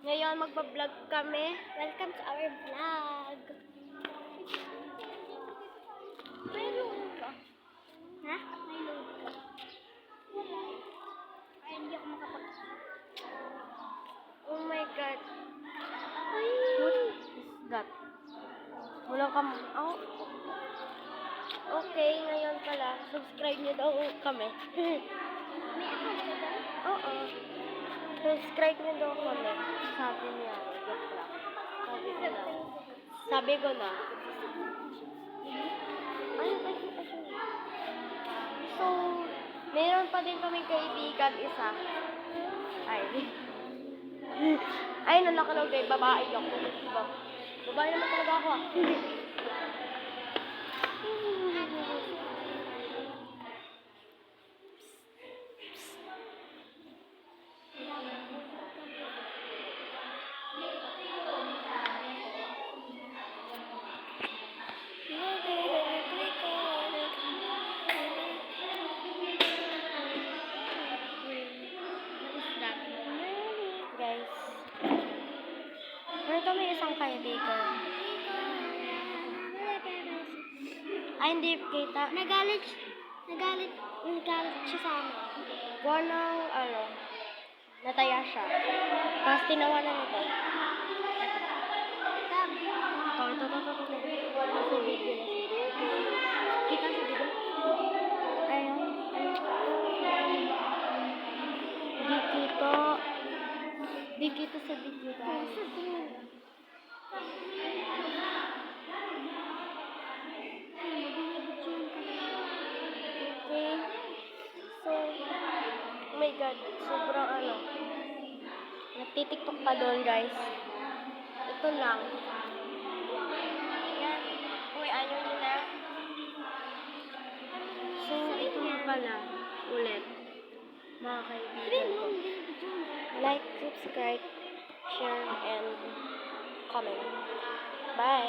Ngayon, magpa-vlog kami. Welcome to our vlog. May load ka? Ha? May load ka? Wala. Ay, hindi ako makapag... Oh my God. Ay! What is that? Wala ka... Oh. Okay, ngayon pala. Subscribe niyo daw kami. May account ka ba? Oo. Subscribe niyo daw kami. Sabi niya. Joke lang. Sabi ko na. Ay. So, meron pa din kaming kaibigan isa. Ay. Ay, nakalagay. Babae ako. Babae naman talaga ako. Guys. Meron kami isang kaibigan. Ay, hindi kita. Nagalit siya sa amin. Wanang, nataya siya. Tapos tinawanan nito. Ito. Nasa video na siya. Kita sa video? Ayun. Di kita sa video guys. Okay. So, oh my God. Sobrang nagtitiktok pa doon guys. Ito lang. Yan. Uy, ayaw nila. So, ito na pala. Ulit. Mga kaibigan ko. Like, subscribe, share, and comment. Bye!